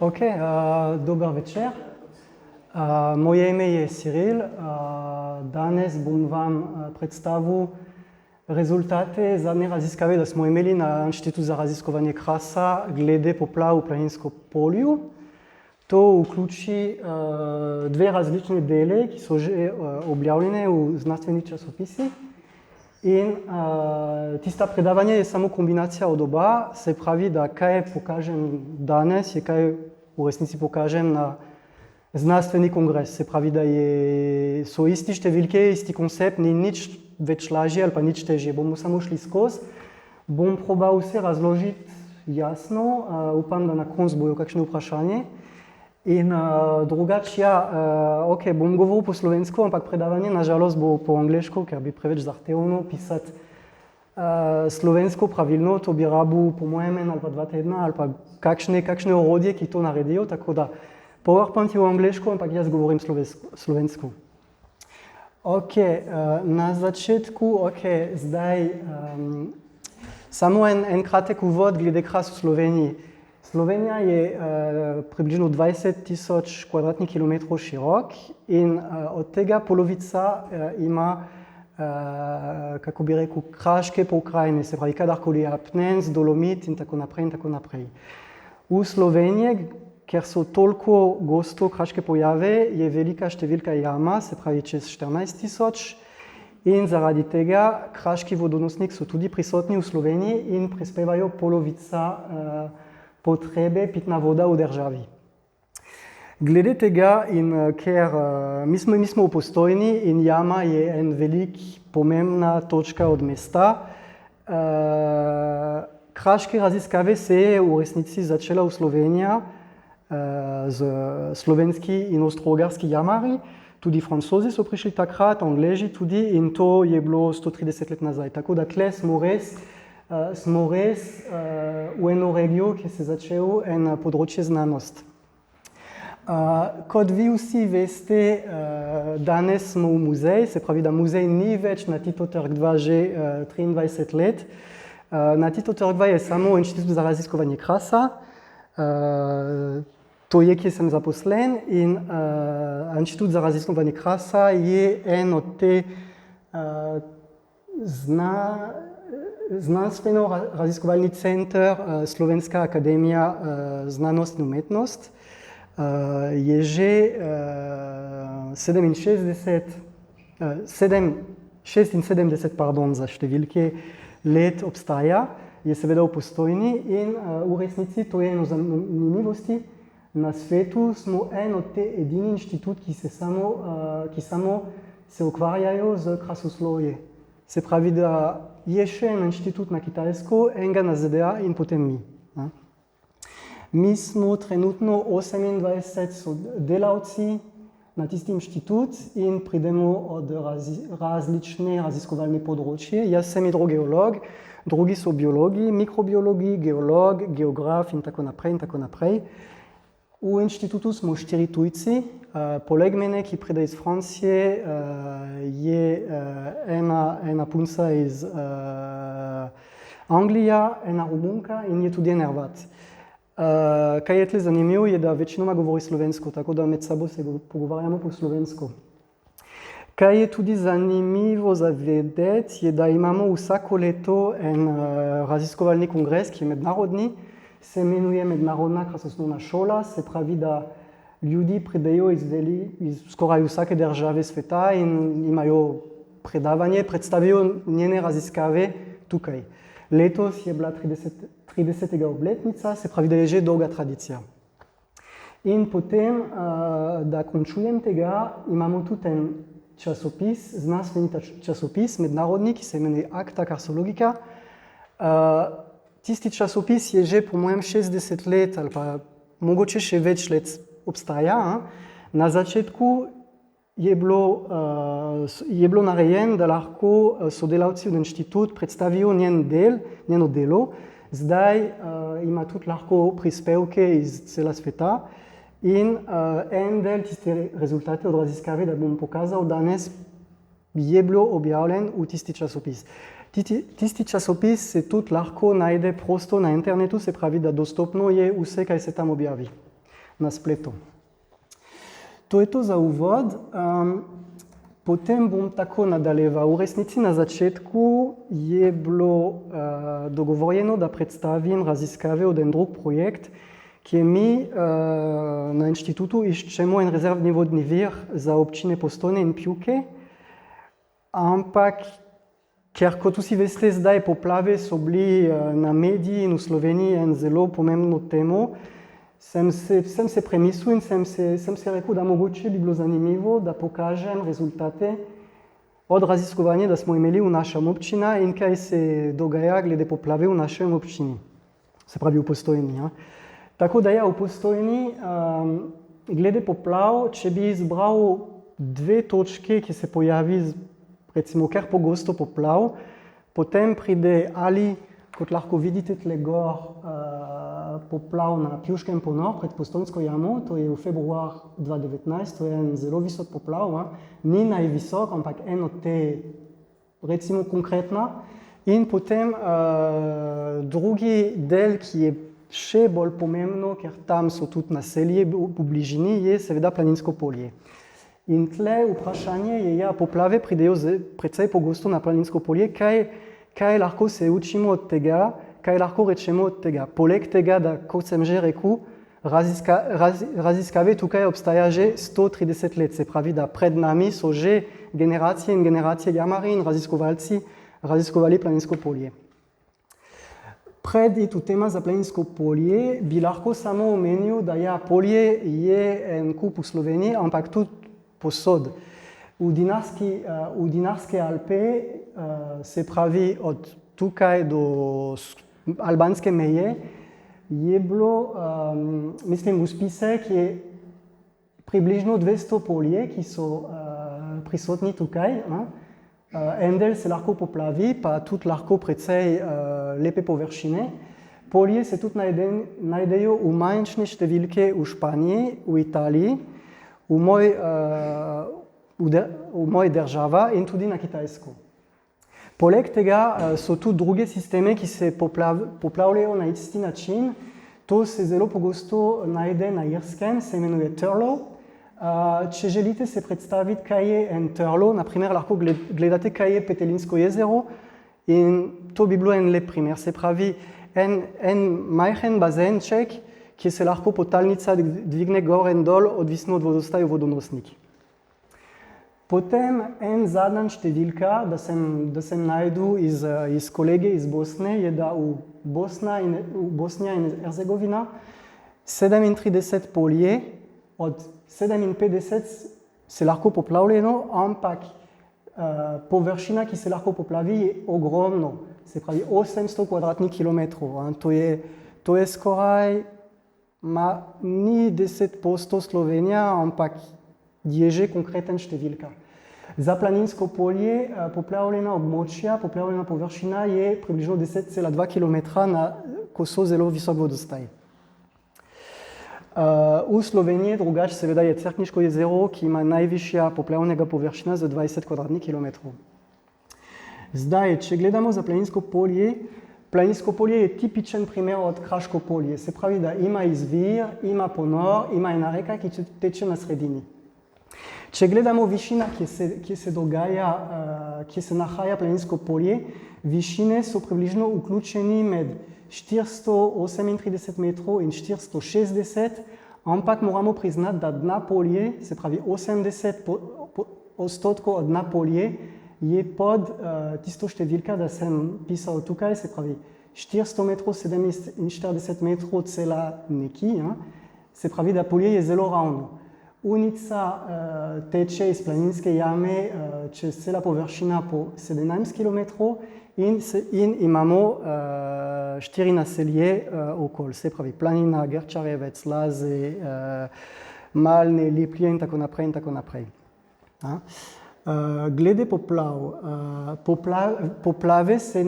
Ok, dober večer. Moje ime je Cyril. Danes bom vam predstavil rezultate zadnje raziskave, da smo imeli na Inštitutu za raziskovanje krasa glede poplav v Planinskem polju. To vključi dve različne dele, ki so že objavljene v znanstvenih časopisih. In tista predavanje je samo kombinacija od oba, se pravi, da kaj pokažem danes, je kaj v resnici pokažem na znanstveni kongres. Se pravi, da so isti številke, isti koncept, ni nič več lažje ali pa nič težje. Bomo samo šli skozi. Bom probal vse razložiti jasno, upam, da na koncu bojo kakšne vprašanje. In drugače, ok, bom govoril po slovensko, ampak predavanje nažalost bo po angleško, ker bi preveč zahtevno pisati slovensko pravilno, to bi rabil po mojem en ali pa 2 tedna ali pa kakšne orodje, ki to naredijo, tako da PowerPoint je v angleško, ampak jaz govorim slovensko. Ok, na začetku, zdaj samo en kratek uvod glede kras v Sloveniji. Slovenija je približno 20.000 kvadratnih kilometrov širok in od tega polovica ima, kako bi rekel, kraške pokrajine, se pravi kadarkoli apnenc, dolomit in tako naprej in tako naprej. V Sloveniji, ker so toliko gosto kraške pojave, je velika številka jama, se pravi čez 14.000 in zaradi tega kraški vodonosniki so tudi prisotni v Sloveniji in prispevajo polovica potrebe pitna voda v državi. Glede tega, in ker mi smo v Postojni in jama je en velik pomembna točka od mesta, kraške raziskave se je v resnici začela v Sloveniji z slovenski in avstro-ogrski jamarji. Tudi Francozi so prišli takrat, Angleži tudi, in to je bilo 130 let nazaj. Tako da tle smo res v eno regijo, ki se je začel en področje znanost. Kot vi vsi veste, danes smo v muzeju, se pravi, da muzej ni več na Tito trg 2 že 23 let. Na Tito trg 2 je samo Inštitut za raziskovanje krasa, to je, kjer sem zaposlen, in Inštitut za raziskovanje krasa je en od te znanstveno-raziskovalni center Slovenska akademija znanost in umetnost. Je že 76 za številke let obstaja, je seveda v Postojni in v resnici to je eno zanimivosti. Na svetu smo en od te edini inštitut, ki samo se ukvarjajo z krasoslovje. Se pravi, da je še en inštitut na Kitajsko, enega na ZDA in potem mi. Mi smo trenutno 28 sodelavci na tisti inštitut in pridemo od različne raziskovalne področje. Jaz sem hidrogeolog, drugi so biologi, mikrobiologi, geolog, geograf in tako naprej in tako naprej. V inštitutu smo 4 tujci, poleg mene, ki pride iz Francije, je ena punca iz Anglije, ena Romunka in je tudi en Hrvat. Kaj je tle zanimivo, je, da večinoma govori slovensko, tako da med sabo se pogovarjamo po slovensko. Kaj je tudi zanimivo za vedeti, je, da imamo vsako leto en raziskovalni kongres, ki je mednarodni, se imenuje Mednarodna krasoslovna šola, se pravi, da ljudi pridejo iz skoraj vsake države sveta in imajo predavanje, predstavijo njene raziskave tukaj. Letos je bila 30. obletnica, se pravi, da je že dolga tradicija. In potem, da končujem tega, imamo tudi en časopis, znanstveni časopis, mednarodni, ki se imenuje Acta Carsologika. Tisti časopis je že po mojem 60 let ali pa mogoče še več let obstaja. Na začetku je bilo narejen, da lahko sodelavci v inštitut predstavijo njeno delo. Zdaj ima tudi lahko prispevke iz cela sveta in en del tiste rezultate od raziskave, da bom pokazal danes, je bilo objavljen v tisti časopis. Tisti časopis se tudi lahko najde prosto na internetu, se pravi, da dostopno je vse, kaj se tam objavi. na spletu. To je to za uvod. Potem bom tako nadaljeval. V resnici na začetku je bilo dogovorjeno, da predstavim raziskave od en drug projekt, kjer mi na inštitutu iščemo en rezervni vodni vir za občine Postojne in Pivke. Ampak, ker kot vsi veste, zdaj poplave so bili na mediji in v Sloveniji en zelo pomembno temo, sem se premislil in sem se rekel, da mogoče bi bilo zanimivo, da pokažem rezultate od raziskovanja, da smo imeli v našem občina in kaj se dogaja glede poplave v našem občini, se pravi v Postojni. Ja. Tako da ja, v Postojni, glede poplav, če bi izbral dve točke, ki se pojavi, recimo, kar pogosto poplav, potem pride ali, kot lahko vidite tle gor, poplav na Pivškem ponor pred Postojnsko jamo, to je v februar 2019, to je en zelo visok poplav, ni najvisok, ampak en od te, recimo, konkretna. In potem drugi del, ki je še bolj pomembno, ker tam so tudi naselje v bližini, je seveda Planinsko polje. In tle vprašanje je, ja, poplave pridejo precej pogosto na Planinsko polje, kaj lahko se učimo od tega, kaj lahko rečemo od tega. Poleg tega, da, kot sem že rekel, raziskave tukaj obstaja že 130 let, se pravi, da pred nami so že generacije in generacije jamarji in raziskovalci raziskovali Planinsko polje. Pred je tu tema za Planinsko polje, bi lahko samo omenil, da ja, polje je en kup v Sloveniji, ampak tudi posod. V Dinarske Alpe, se pravi od tukaj do albanske meje, je bilo, mislim, v spisek je približno 200 polje, ki so prisotni tukaj. En del se lahko poplavi, pa tudi lahko precej lepe površine. Polje se tudi najdejo v manjšne številke v Španiji, v Italiji, v moji državi in tudi na Kitajsku. Poleg tega so tu druge sisteme, ki se poplavljajo na isti način. To se zelo pogosto najde na Irskem, se imenuje Turlough. Če želite se predstaviti, kaj je en Turlough, naprimer lahko gledate, kaj je Petelinsko jezero in to bi bilo en lep primer. Se pravi, en majhen bazenček, ki se lahko potalnica dvigne gor in dol, odvisno od vodostaja v vodonosnik. Potem en zadnja številka, da sem najdel iz kolege iz Bosne, je, da v Bosnia in Hercegovina 37 polje od 57 se lahko poplavljeno, ampak površina, ki se lahko poplavi, je ogromno, se pravi 800 kvadratnih kilometrov. To je skoraj, ni 10% Slovenija, ampak je že konkreten številka. Za Planinsko polje poplavljena območja, poplavljena površina je približno 10,2 km, ko so zelo visok vodostaj. V Sloveniji drugače seveda je Cerkniško jezero, ki ima najvišja poplavnega površina za 20 kvadratnih kilometrov. Zdaj, če gledamo za Planinsko polje je tipičen primer od Kraško polje. Se pravi, da ima izvir, ima ponor, ima ena reka, ki teče na sredini. Če gledamo višina, ki se dogaja, ki se nahaja Planinsko polje, višine so približno vključeni med 438 metrov in 460, ampak moramo priznati, da dna polje, se pravi 80% od dna polje, je pod tisto številka, da sem pisal tukaj, se pravi 400 metrov, 47 metrov cela neki, ja? Se pravi, da polje je zelo ravno. Unica teče iz Planinske jame čez cela površina po 17 km in imamo 4 naselje okoli, se pravi Planina, Grčarjevec, Laze, Malne, Liplje in tako naprej in tako naprej. Glede poplave se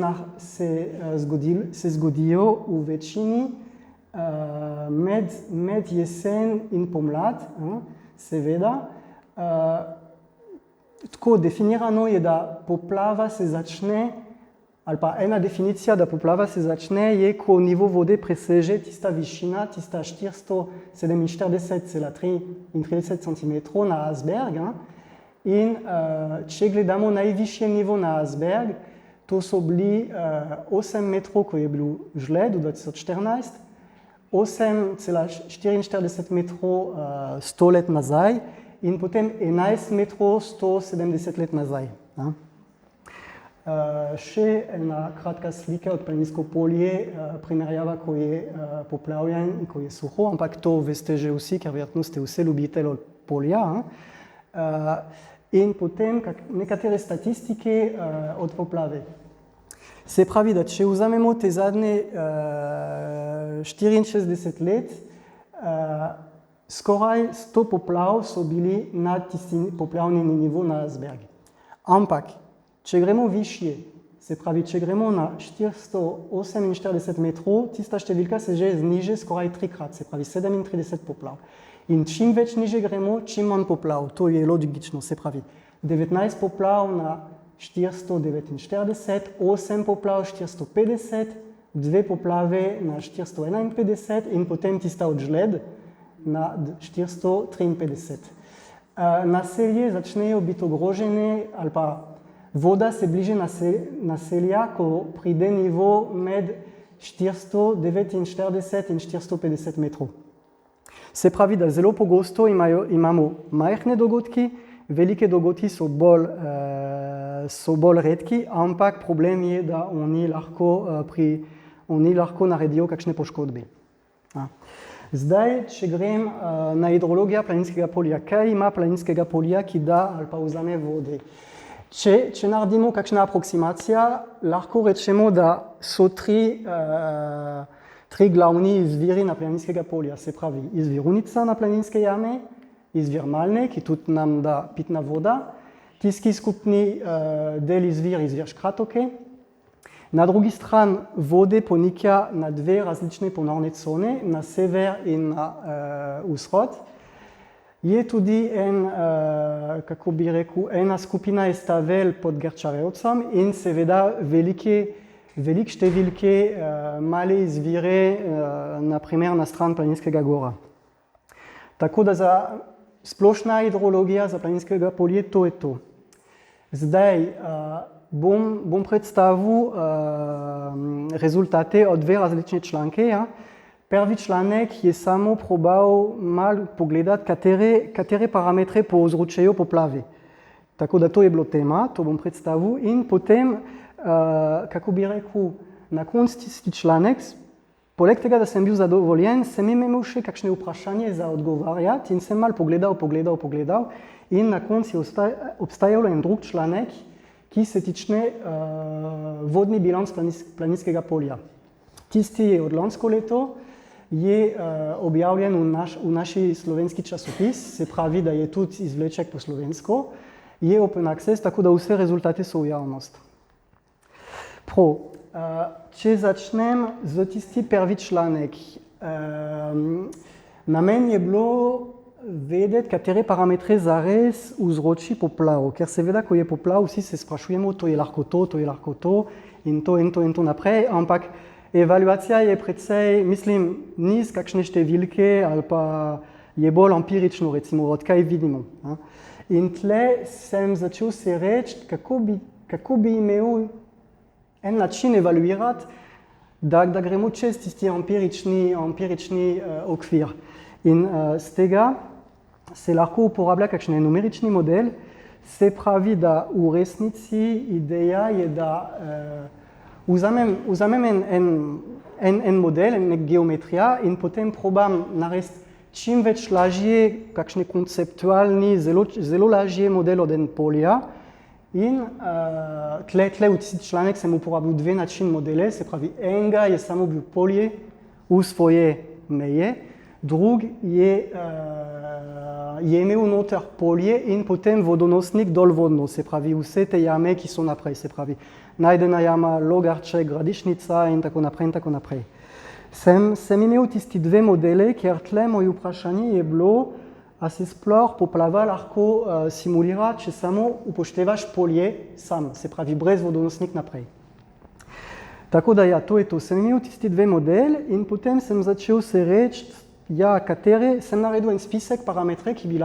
zgodijo v večini med jesen in pomlad, seveda. Tako definirano je, da poplava se začne pa ena definicija da poplava se začne je, ko nivo vode preseže tista višina, tista 447,33 cm na iceberg. In če gledamo najvišje nivo na iceberg, to so bili 8 metrov, ko je bil žled v 2014, 8,44 metrov 100 let nazaj in potem 11 metrov 170 let nazaj. Še ena kratka slika od Planinsko polje primerjava, ko je poplavljen in ko je suho, ampak to veste že vsi, ker verjetno ste vsi ljubitelji polja. In potem nekatere statistike od poplave. Se pravi, da če vzamemo te zadnje 64 let, skoraj 100 poplav so bili nad tistim poplavnim nivom na icebergu. Ampak, če gremo višje, se pravi, če gremo na 448 metrov, tista številka se že zniže skoraj trikrat, se pravi 37 poplav. In čim več niže gremo, čim manj poplav. To je logično, se pravi 19 poplav na 449, 8 poplav 450, 2 poplave na 451 in potem tista od žled na 453. Naselje začnejo biti ogrožene ali pa voda se bliže naselja, ko pride nivo med 449 in 450 metrov. Se pravi, da zelo pogosto imamo majhne dogodki, velike dogodki so bolj redki, ampak problem je, da oni lahko naredijo kakšne poškodbe. Zdaj, če grem na hidrologijo Planinskega polja, kaj ima Planinskega polja, ki da ali pa vzame vode? Če naredimo kakšna aproksimacija, lahko rečemo, da so tri glavni izviri na Planinskega polja, se pravi izvir Unica na Planinske jame, izvir Malne, ki tudi nam da pitna voda, tisti skupni del izvir Škratoke. Na drugi strani vode ponikja na dve različne ponorne cone, na sever in na vzhod. Je tudi ena skupina estavel pod Gerčarevcem in seveda velike številke male izvire, naprimer na stran Planinskega gora. Tako da za splošna hidrologija za Planinskega polja to je to. Zdaj bom predstavil rezultate od dve različne članke. Prvi članek je samo probal malo pogledati, katere parametre povzročajo poplave. Tako da to je bilo tema, to bom predstavil in potem, kako bi rekel, na koncu tisti članek, poleg tega, da sem bil zadovoljen, sem imel še kakšne vprašanje za odgovarjati in sem malo pogledal in na koncu je obstajal en drug članek, ki se tiče vodni bilans Planinskega polja. Tisti je od lansko leto, je objavljen v naši slovenski časopis, se pravi, da je tudi izvleček po slovensko, je open access, tako da vse rezultate so v javnost. Če začnem z tisti prvi članek, namen je bilo vedeti, katere parametre zares vzroči poplav, ker seveda, ko je poplav, vsi se sprašujemo, to je lahko to in to naprej, ampak evaluacija je precej, mislim, ni z kakšne številke ali pa je bolj empirično, recimo, od kaj vidimo. In tle sem začel se reči, kako bi imel en način evaluirati, da gremo čez tisti empirični okvir. In z tega se lahko uporablja kakšen numerični model, se pravi, da v resnici ideja je, da vzamem en model, nek geometrija in potem probam narediti čim več lažje, kakšne konceptualni, zelo lažje model od en polja. In tle v tisti članek sem uporabil dve način modele, se pravi, enega je samo bil polje v svoje meje, drug je imel noter polje in potem vodonosnik dolvodno, se pravi, vse te jame, ki so naprej, se pravi, Najdena jama, Logarček, Gradišnica in tako naprej. Sem imel tisti dve modele, ker tle moje vprašanje je bilo, a se sploh poplava lahko simulira, če samo upoštevaš polje sam, se pravi, brez vodonosnik naprej. Tako da ja, to je to. Sem imel tisti dve model in potem sem začel se reči, ja, katere, sem naredil en spisek parametre, ki bi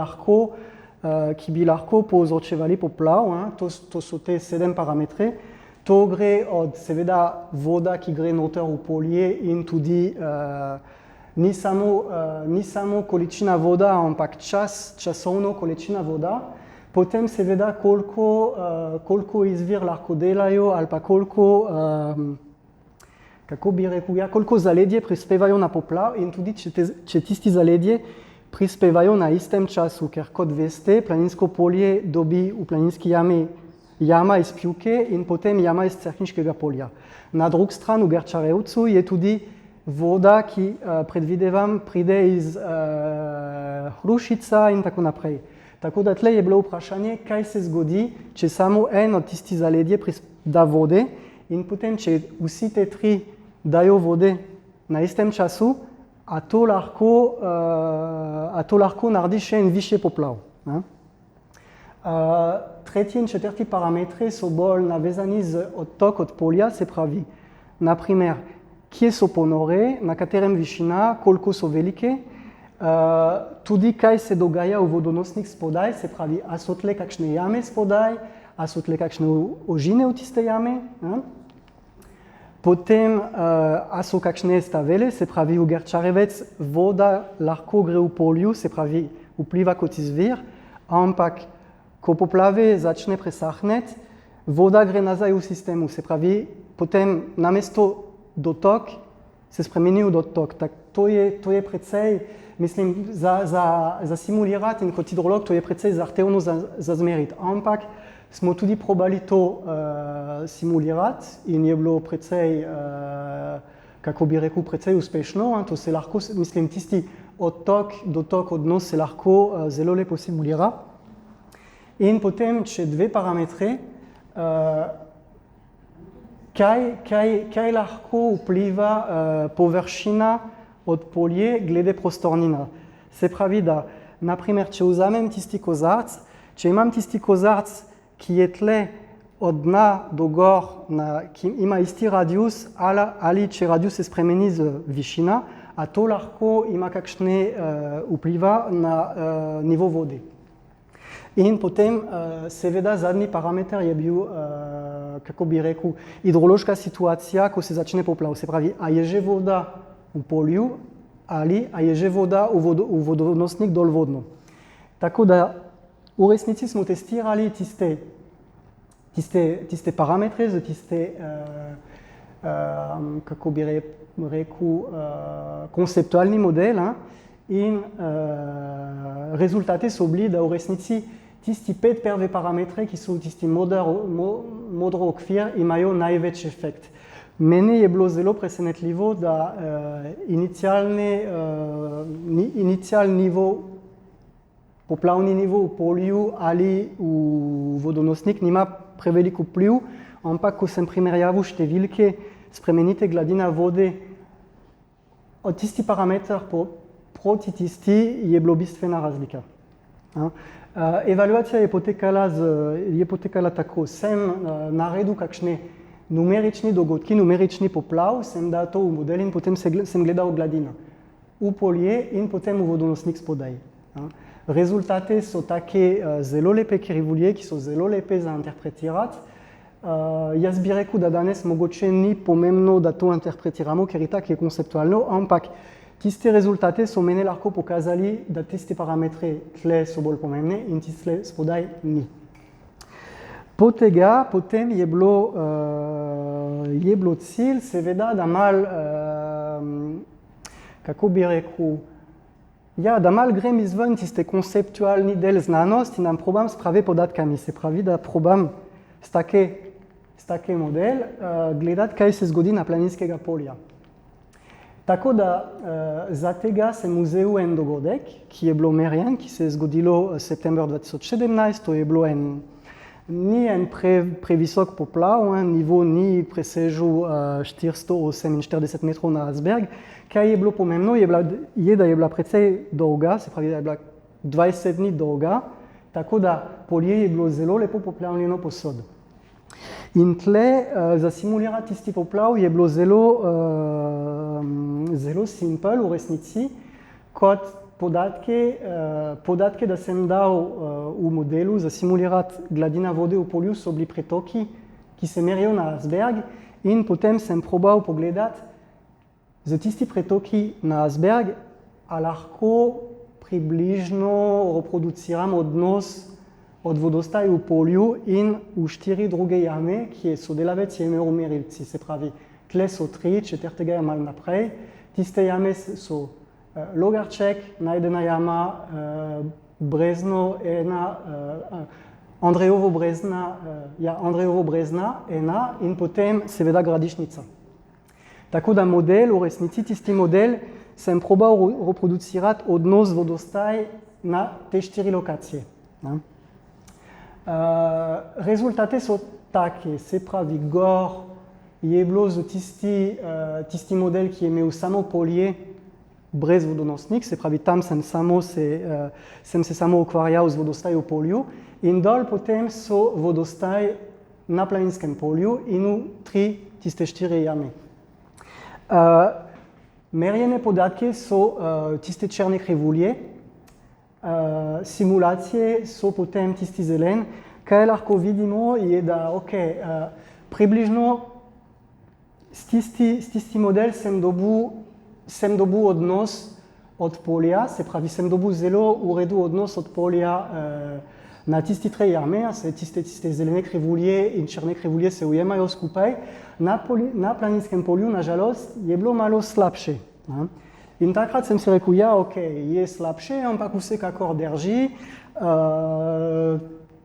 lahko povzročevali poplav, to so te 7 parametre. To gre od seveda voda, ki gre noter v polje in tudi ni samo količina voda, ampak časovno količina voda. Potem seveda koliko izvir lahko delajo ali pa koliko, kako bi rekel, ja, koliko zaledje prispevajo na poplav in tudi če tisti zaledje prispevajo na istem času, ker kot veste, planinsko polje dobi v planinski jami jama iz Pivke in potem jama iz Cerkniškega polja. Na drugi strani v Gerčarevcu je tudi voda, ki predvidevam pride iz Hrušica in tako naprej. Tako da tle je bilo vprašanje, kaj se zgodi, če samo en od tistih zaledje da vode in potem, če vsi te 3 dajo vode na istem času, a to lahko naredi še en višji poplav. Tretji in četrti parametri so bolj navezani z odtok od polja, se pravi, naprimer, kje so ponore, na katerem višina, koliko so velike, tudi kaj se dogaja v vodonosnih spodaj, se pravi, a so tle kakšne jame spodaj, a so tle kakšne ožine v tiste jame. Potem, a so kakšne stavele, se pravi, v Gerčarevec voda lahko gre v polju, se pravi, vpliva kot izvir, ampak ko poplave začne presahneti, voda gre nazaj v sistemu, se pravi, potem namesto dotok se spremeni v dotok. To je precej, mislim, za simulirati in kot hidrolog to je precej zahtevno za zmeriti, ampak smo tudi probali to simulirati in je bilo precej, kako bi rekel, precej uspešno. To se lahko, mislim, tisti odtok, dotok, odnos se lahko zelo lepo simulira. In potem, če 2 parametre, kaj lahko vpliva površina od polje glede prostornina. Se pravi, da, naprimer, če vzamem tisti kozarc, če imam tisti kozarc, ki je tle od dna do gor, ki ima isti radius, ali če radius se spremeni z višina, a to lahko ima kakšne vpliva na nivo vode. In potem, seveda, zadnji parameter je bil, kako bi rekel, hidrološka situacija, ko se začne poplav. Se pravi, a je že voda v polju ali a je že voda v vodonosnik dol vodno. Tako da v resnici smo testirali tiste parametre za tiste, kako bi rekel, konceptualni model in rezultati so bili, da v resnici tisti 5 prve parametre, ki so tisti modro okvir, imajo največ efekt. Meni je bilo zelo presenetljivo, da inicialni nivo, poplavni nivo v polju ali v vodonosnik nima prevelik vpliv, ampak ko sem primerjavil številke, spremenite gladina vode, od tisti parameter proti tisti je bilo bistvena razlika. Evaluacija je potekala tako, sem naredil kakšne numerični dogodki, numerični poplav, sem dal to v model in potem sem gledal gladino v polje in potem v vodonosnik spodaj. Rezultate so take zelo lepe krivulje, ki so zelo lepe za interpretirati. Jaz bi rekel, da danes mogoče ni pomembno, da to interpretiramo, ker je tako konceptualno, ampak tiste rezultate so meni lahko pokazali, da tiste parametre tle so bolj pomembne in tiste spodaj ni. Potem je bilo cilj, seveda, da mal, kako bi rekel, ja, da mal grem izven tiste konceptualni del znanosti in da probam s prave podatkami, se pravi, da probam s take model gledati, kaj se zgodi na planinskega polja. Tako da za tega sem vzel en dogodek, ki je bilo merjen, ki se je zgodilo september 2017, to je bilo ni en previsok poplav, nivo ni presežil 448 metrov na Asberg. Kaj je bilo pomembno, je, da je bila precej dolga, se pravi, da je bila 20 dni dolga, tako da polje je bilo zelo lepo poplavljeno posod. In tle za simulirati tisti poplav je bilo zelo simpel v resnici, kot podatke, da sem dal v modelu za simulirati gladina vode v polju, so bili pretoki, ki se merijo na Asberg, in potem sem probal pogledati za tisti pretoki na Asberg, a lahko približno reproduciram odnos od vodostaj v polju in v 4 druge jame, ki je sodelavec je imel v merilci. Se pravi, tle so 3, četrtega je malo naprej. Tiste jame so Logarček, najdena jama, Brezno, Andrejovo Brezna, ena in potem seveda Gradišnica. Tako da model, v resnici tisti model, sem probal reproducirati odnos vodostaj na te 4 lokacije. Rezultate so take, se pravi, gor je bilo za tisti model, ki je imel samo polje brez vodonosnik, se pravi, tam sem se samo ukvarjal z vodostaj v polju, in dol potem so vodostaj na planinskem polju in v tiste 4 jame. Merjene podatke so tiste črne krivulje, simulacije so potem tisti zelen. Kaj lahko vidimo je, da približno s tisti model sem dobil odnos od polja, se pravi, sem dobil zelo v redu odnos od polja na tisti 3 jame, tiste zelene krivulje in črne krivulje se ujemajo skupaj. Na planinskem polju, nažalost, je bilo malo slabše. In takrat sem si rekel, je slabše, ampak vsekakor drži,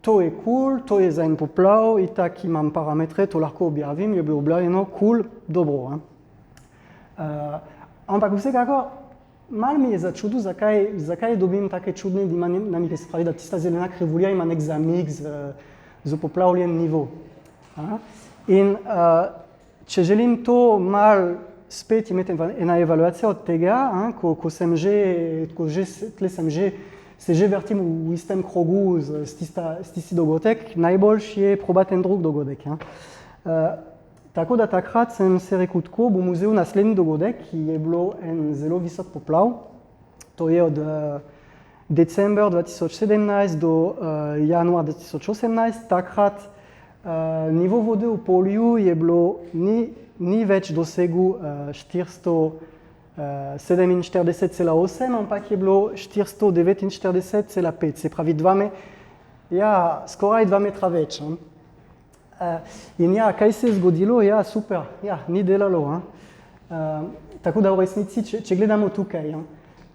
to je cool, to je za en poplav, in tak imam parametre, to lahko objavim, je bilo objavljeno, cool, dobro. Ampak vsekakor, malo mi je začudil, zakaj dobim take čudne dinamike, se pravi, da tista zelena krivulja ima nek zamik z poplavljen nivo. In če želim to malo spet imeti ena evaluacija od tega, ko se že vrtim v istem krogu s tisti dogodek, najboljši je probati en drug dogodek. Tako da takrat sem se rekel tako, bom vzel naslednji dogodek, ki je bilo en zelo visok poplav. To je od decembra 2017 do januar 2018. Takrat nivo vode v polju je bilo ni več dosegel 447,8, ampak je bilo 449,5, se pravi skoraj 2 metra več. In kaj se je zgodilo? Super, ni delalo. Tako da v resnici, če gledamo tukaj,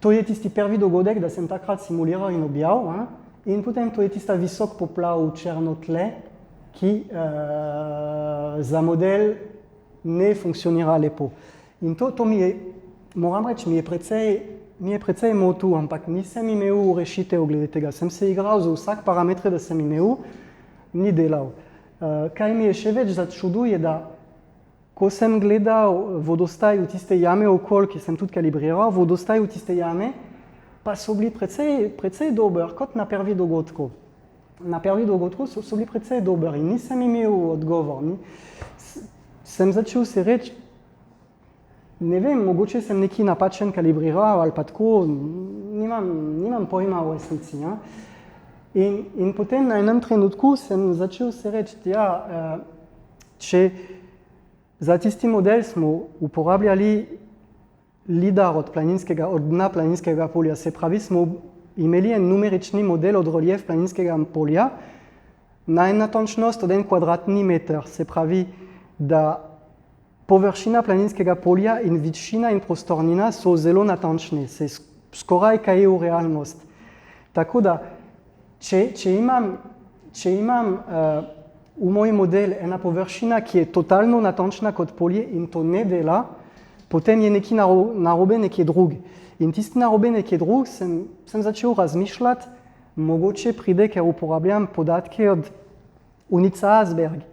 to je tisti prvi dogodek, da sem takrat simuliral in objavil, in potem to je tista visok poplav v črno tle, ki za model ne funkcionira lepo. In to mi je, moram reči, mi je precej motil, ampak nisem imel rešitev glede tega. Sem se igral za vsak parametre, da sem imel, ni delal. Kaj mi je še več začudilo, je, da ko sem gledal vodostaj v tiste jame okoli, ki sem tudi kalibriral, vodostaj v tiste jame, pa so bili precej dober, kot na prvi dogodku. Na prvi dogodku so bili precej dober in nisem imel odgovor. Sem začel se reči, ne vem, mogoče sem neki napačen kalibriral ali pa tako, nimam pojma v resnici. In potem na enem trenutku sem začel se reči, če za tisti model smo uporabljali lidar od dna planinskega polja, se pravi, smo imeli en numerični model od relief planinskega polja, najnatančnost od 1 kvadratni meter, se pravi, da površina planinskega polja in višina in prostornina so zelo natančne, se skoraj kajejo v realnost. Tako da, če imam v moj model ena površina, ki je totalno natančna kot polje in to ne dela, potem je nekaj narobe nekje drug. In tisti narobe nekje drug sem začel razmišljati, mogoče pride, ker uporabljam podatke od Unica Asberg.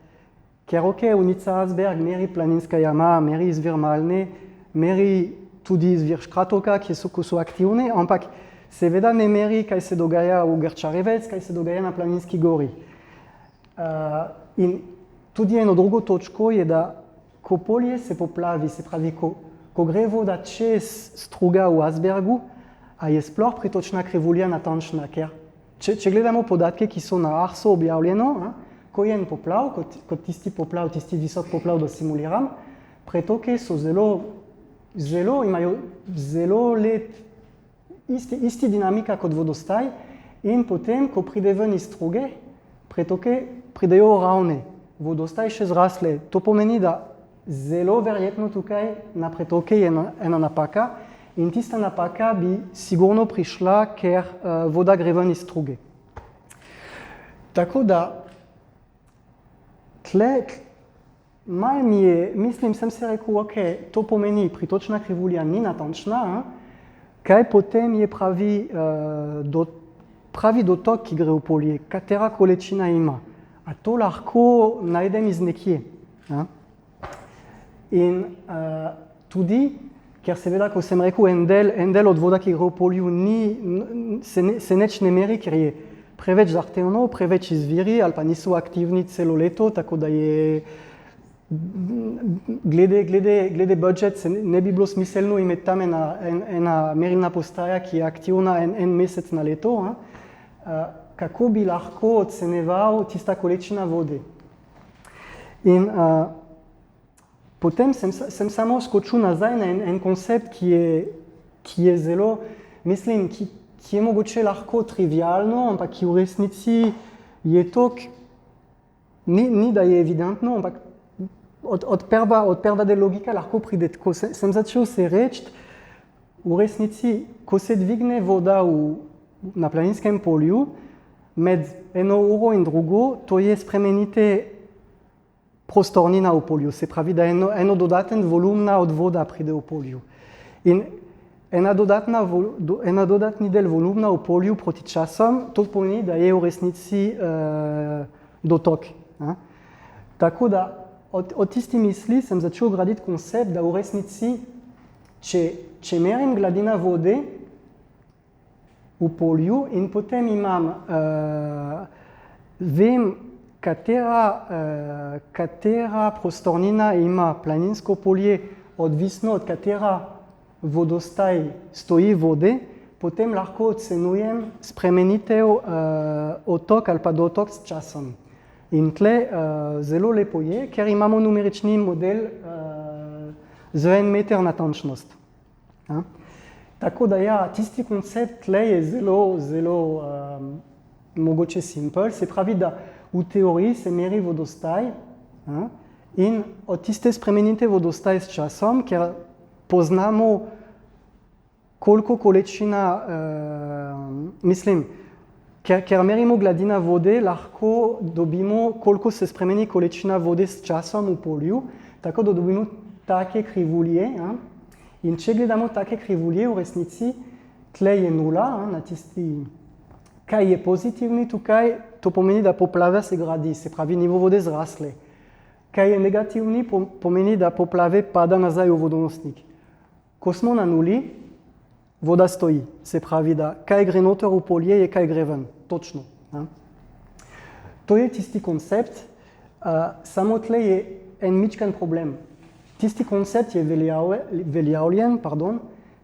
Ker Unica Asberg meri planinska jama, meri izvir Malne, meri tudi izvir Škratovka, ki so aktivne, ampak seveda ne meri, kaj se dogaja v Grčarevec, kaj se dogaja na Planinski gori. In tudi jedno drugo točko je, da ko polje se poplavi, se pravi, ko gre voda čez struga v Asbergu, a je sploh pritočna krivulja natančna, ker če gledamo podatke, ki so na Arso objavljeno, ko je en poplav, kot tisti visok poplav, da simuliram, pretoke so imajo zelo isti dinamika kot vodostaj in potem, ko pride ven iz struge, pretoke pridejo ravne, vodostaj še zrasle. To pomeni, da zelo verjetno tukaj na pretoke je ena napaka in tista napaka bi sigurno prišla, ker voda gre ven iz struge. Tako da, malo mi je, sem se rekel, ok, to pomeni, pritočna krivulja ni natančna, kaj potem je pravi dotok, ki gre v polje, katera količina ima. A to lahko najdem iz nekje. In tudi, ker seveda, ko sem rekel, en del od voda, ki gre v polju, se neč ne meri, ker je preveč zahtevno, preveč izviri ali pa niso aktivni celo leto, tako da je glede budžet se ne bi bilo smiselno imeti tam ena merilna postaja, ki je aktivna en mesec na leto, kako bi lahko oceneval tista količina vode. In potem sem samo skočil nazaj na en koncept, ki je zelo, ki je mogoče lahko trivialno, ampak ki v resnici je to, ni da je evidentno, ampak od prva del logika lahko pride tako. Sem začel se reči, v resnici, ko se dvigne voda na planinskem polju, med eno uro in drugo, to je spremenite prostornina v polju, se pravi, da eno dodaten volumna od voda pride v polju. In ena dodatni del volumna v polju proti časom, to pomeni, da je v resnici dotok. Tako da od tisti misli sem začel graditi koncept, da v resnici, če merim gladina vode v polju in potem vem, katera prostornina ima planinsko polje, odvisno od katera vodostaj stoji vode, potem lahko ocenujem spremenitev otok ali pa dotok s časom. In tle zelo lepo je, ker imamo numerični model z 1 meter natančnost. Tako da ja, tisti koncept tle je zelo mogoče simpel, se pravi, da v teoriji se meri vodostaj in od tiste spremenite vodostaj s časom, ker poznamo koliko količina, ker merimo gladina vode, lahko dobimo, koliko se spremeni količina vode s časom v polju, tako da dobimo take krivulje. In če gledamo take krivulje, v resnici, tle je nula, na tisti, kaj je pozitivni tukaj, to pomeni, da poplava se gradi, se pravi, nivo vode zrasle. Kaj je negativni, pomeni, da poplave pada nazaj v vodonosnik. Ko smo na nuli, voda stoji, se pravi, da kaj gre noter v polje, je kaj gre ven, točno. To je tisti koncept, samo tle je en mičken problem. Tisti koncept je veljavljen,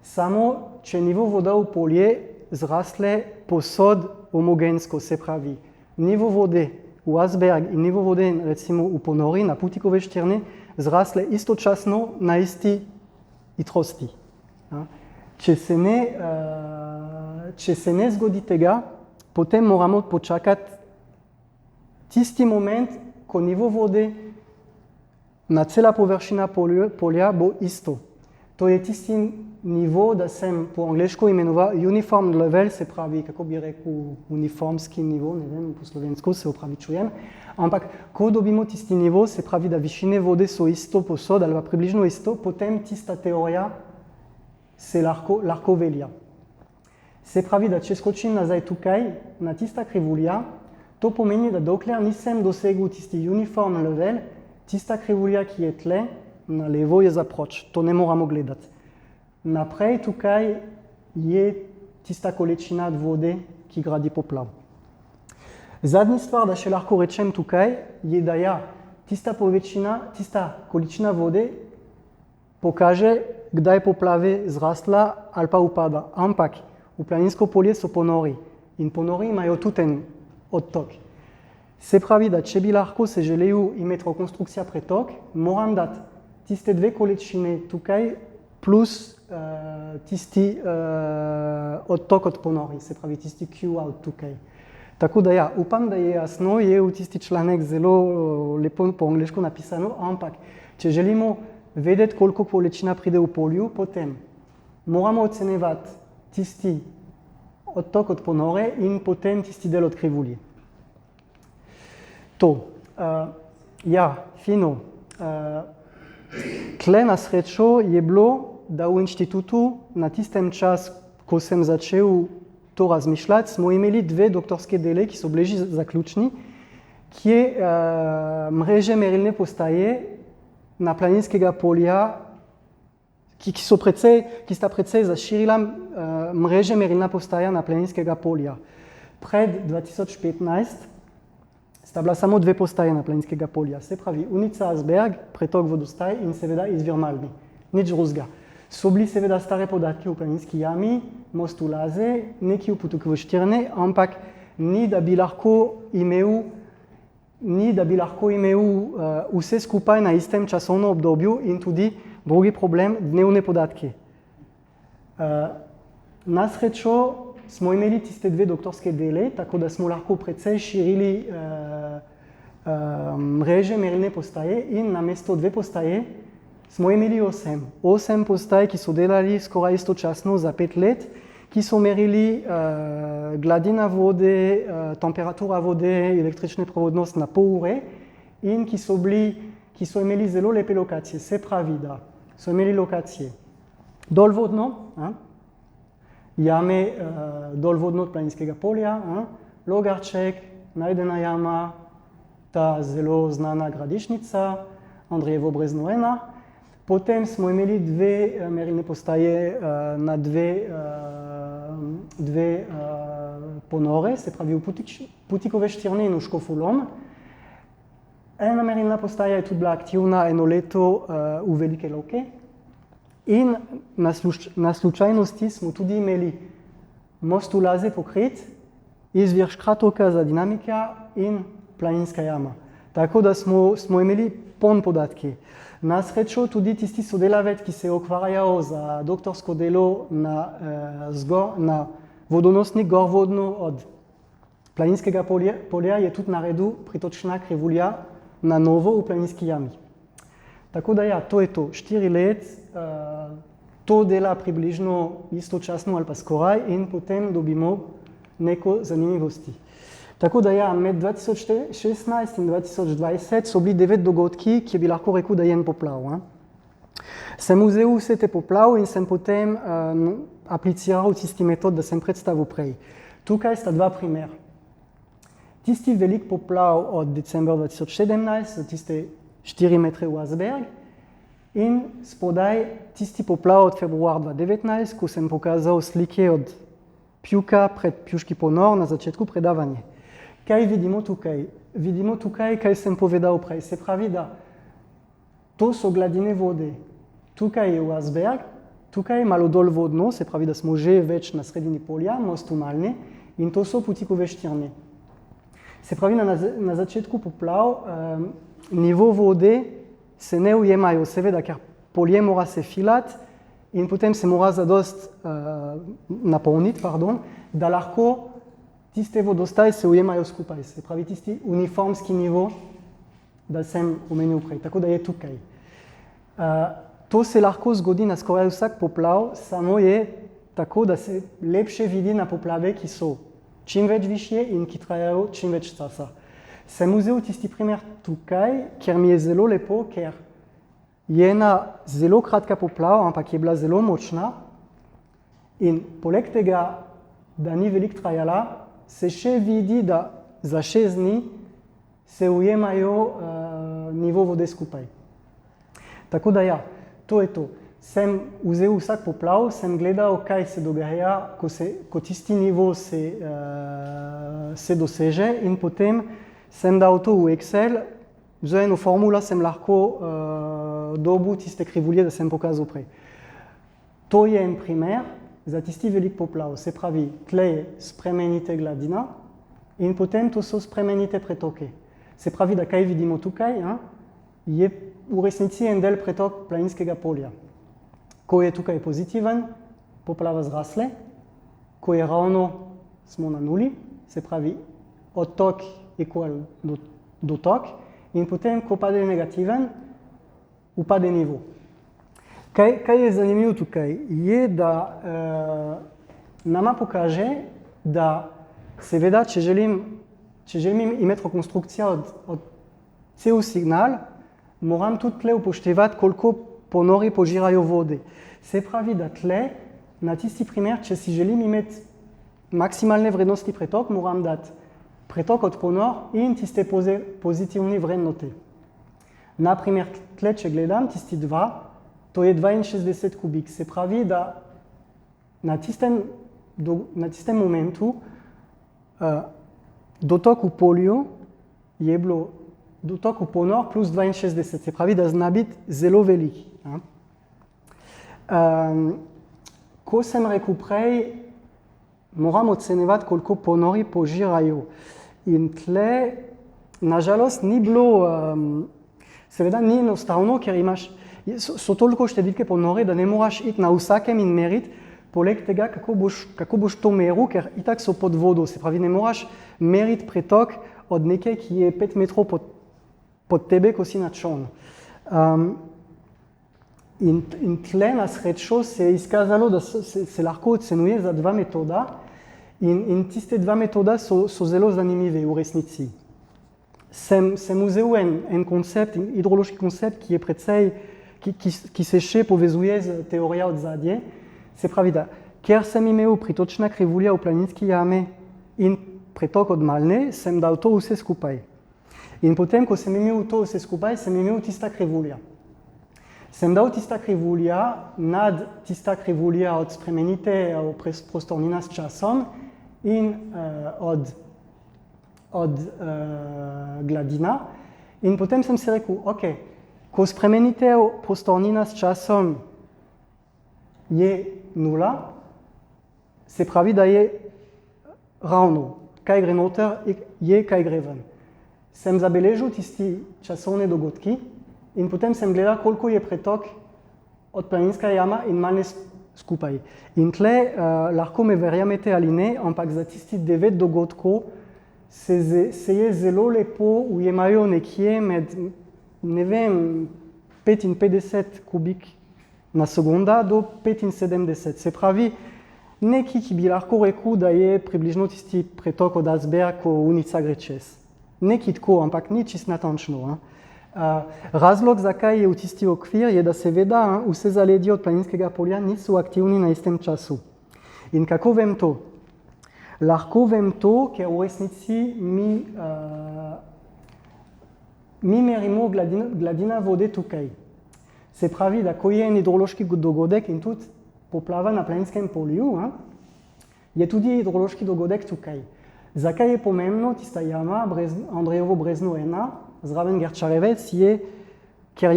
samo če nivo voda v polje zrasle posod homogensko, se pravi, nivo vode v Asberg in nivo vode recimo v ponori na Putikove ščerne zrasle istočasno na isti hitrosti. Če se ne zgodi tega, potem moramo počakati tisti moment, ko nivo vode na cela površina polja bo isto. To je tisti nivo, da sem po angleško imenoval uniform level, se pravi, kako bi rekel, uniformski nivo, ne vem, po slovensko se opravičujem. Ampak, ko dobimo tisti nivo, se pravi, da višine vode so isto posod ali pa približno isto, potem tista teorija se lahko velja. Se pravi, da če skočim nazaj tukaj, na tista krivulja, to pomeni, da dokler nisem dosegel tisti uniform level, tista krivulja, ki je tle, na levo je zaproč, to ne moramo gledati. Naprej tukaj je tista količina vode, ki gradi poplav. Zadnji stvar, da še lahko rečem tukaj, je, da ja, tista količina vode pokaže, kdaj poplave zrastla ali pa upada. Ampak v planinsko polje so ponori in ponori imajo tudi en odtok. Se pravi, da če bi lahko se želel imeti rekonstrukcija pretok, moram dati tiste dve količine tukaj plus tisti odtok od ponori, se pravi tisti Q-out tukaj. Tako da ja, upam, da je jasno, je v tisti članek zelo lepo po angliško napisano, ampak če želimo vedeti, koliko količina pride v polju, potem moramo ocenjevati tisti odtok od ponore in potem tisti del od krivulje. To. Ja, fino. Tle na srečo je bilo, da v inštitutu na tistem čas, ko sem začel to razmišljati, smo imeli dve doktorske dele, ki so bili že zaključni, kje mreže merilne postaje na planinskega polja, ki sta precej zaširila mreže merilna postaja na planinskega polja. Pred 2015 sta bila samo dve postaje na planinskega polja, se pravi Unica Asberg, pretok vodostaj in seveda izvir Malmi, nič drugega. So bili seveda stare podatke v planinski jami, mostu Laze, neki v Potokovo Štirne, ampak ni, da bi lahko imel vse skupaj na istem časovnem obdobju in tudi drugi problem, dnevne podatke. Na srečo smo imeli tiste dve doktorske dele, tako da smo lahko precej širili mreže merilne postaje in namesto dve postaje smo imeli 8 postaj, ki so delali skoraj istočasno za 5 let, ki so merili gladina vode, temperatura vode, električne provodnost na pol ure in ki so imeli zelo lepe lokacije. Se pravi, da so imeli lokacije dolvodno, jame dolvodno od planinskega polja, Logarček, najdena jama, ta zelo znana gradišnica, Andrejevo brezno 1. Potem smo imeli dve merilne postaje na dve ponore, se pravi v Putikove Štirne in v Škofulom. Ena merilna postaja je tudi bila aktivna eno leto v Velike Lovke. In na slučajnosti smo tudi imeli most v Laze pokrit, izvir Škratovka za dinamika in planinska jama. Tako da smo imeli poln podatki. Na srečo tudi tisti sodelavec, ki se je ukvarjal za doktorsko delo na vodonosnik gorvodno od planinskega polja, je tudi naredil pritočna krivulja na novo v planinski jami. Tako da ja, to je to. 4 let, to dela približno istočasno ali pa skoraj in potem dobimo neko zanimivosti. Tako da ja, med 2016 in 2020 so bili 9 dogodki, ki bi lahko rekel, da je en poplav. Sem vzel vse te poplav in sem potem apliciral tisti metod, da sem predstavil prej. Tukaj sta dva primera. Tisti velik poplav od decembra 2017, tiste 4 metre v Asberg, in spodaj tisti poplav od februarja 2019, ko sem pokazal slike od Pjuka pred Pjuški ponor na začetku predavanja. Kaj vidimo tukaj? Vidimo tukaj, kaj sem povedal prej. Se pravi, da to so gladine vode. Tukaj je v Asberg, tukaj je malo dol vodno, se pravi, da smo že več na sredini polja, mostu Malne, in to so Putikove Štirne. Se pravi, na začetku poplav nivo vode se ne ujemajo, seveda, ker polje mora se filati in potem se mora zadost napolniti, da lahko tiste vodostaje se ujemajo skupaj, se pravi tisti uniformski nivo, da sem omenil prej, tako da je tukaj. To se lahko zgodi na skoraj vsak poplav, samo je tako, da se lepše vidi na poplave, ki so čim več višje in ki trajajo čim več časa. Sem vzel tisti primer tukaj, ker mi je zelo lepo, ker je ena zelo kratka poplava, ampak je bila zelo močna in poleg tega, da ni veliko trajala, se še vidi, da za 6 dni se ujemajo nivo vode skupaj. Tako da ja, to je to. Sem vzel vsak poplav, sem gledal, kaj se dogaja, ko tisti nivo se doseže in potem sem dal to v Excel, za eno formula sem lahko dobil tiste krivulje, da sem pokazal prej. To je en primer za tisti velik poplav, se pravi, tle je spremenite gladina in potem to so spremenite pretoke. Se pravi, da kaj vidimo tukaj, je v resnici en del pretok planinskega polja. Ko je tukaj pozitiven, poplava zrasle, ko je ravno, smo na nuli, se pravi, odtok equal dotok in potem, ko pade negativen, upade nivo. Kaj je zanimivo tukaj, je, da nama pokaže, da seveda, če želim imeti rekonstrukcijo od cel signal, moram tudi tle upoštevati, koliko ponori požirajo vode. Se pravi, da tle, na tisti primer, če si želim imeti maksimalne vrednosti pretok, moram dati pretok od ponor in tiste pozitivne vrednote. Naprimer, tle, če gledam, tisti 2, to je 62 kubik. Se pravi, da na tistem momentu dotok v polju je bilo dotok v ponor plus 62. Se pravi, da zna biti zelo velik. Ko sem rekel prej, moram ocenjevati, koliko ponori požirajo. In tle, nažalost, ni bilo, seveda ni enostavno, ker so toliko številke ponore, da ne moraš iti na vsakem in meriti, poleg tega, kako boš to meril, ker itak so pod vodo. Se pravi, ne moraš meriti pretok od nekaj, ki je 5 metrov pod tebe, ko si na čolnu. In tle na srečo se je izkazalo, da se lahko ocenjuje za 2 metoda in tiste 2 metoda so zelo zanimive v resnici. Sem vzel en koncept, hidrološki koncept, ki je precej, ki se še povezuje z teorijo od zadnje. Se pravi, da ker sem imel pritočna krivulja v planinski jame in pretok od Malne, sem dal to vse skupaj. In potem, ko sem imel to vse skupaj, sem imel tista krivulja. Sem dal tista krivulja nad tista krivulja od spremenite prostornina s časom in od gladina. In potem sem si rekel, ok, ko spremenite prostornina s časom je 0, se pravi, da je ravno. Kaj gre noter, je kaj gre ven. Sem zabeležil tisti časovne dogodki in potem sem gledal, koliko je pretok od planinska jama in Malne skupaj. In tle lahko me verjamete ali ne, ampak za tisti 9 dogodkov se je zelo lepo ujemajo nekje med, ne vem, 55 kubik na sekunda do 75. Se pravi, nekaj, ki bi lahko rekel, da je približno tisti pretok od Asberg, ko unica gre čez. Nekaj tako, ampak ni čisto natančno. Razlog, zakaj je v tisti okvir, je, da seveda vse zaledje od planinskega polja niso aktivni na istem času. In kako vem to? Lahko vem to, ker v resnici mi merimo gladina vode tukaj. Se pravi, da ko je en hidrološki dogodek in tudi poplava na planinskem polju, je tudi hidrološki dogodek tukaj. Zakaj je pomembno tista jama Andrejevo brezno 1, zraven Gerčarevec, ker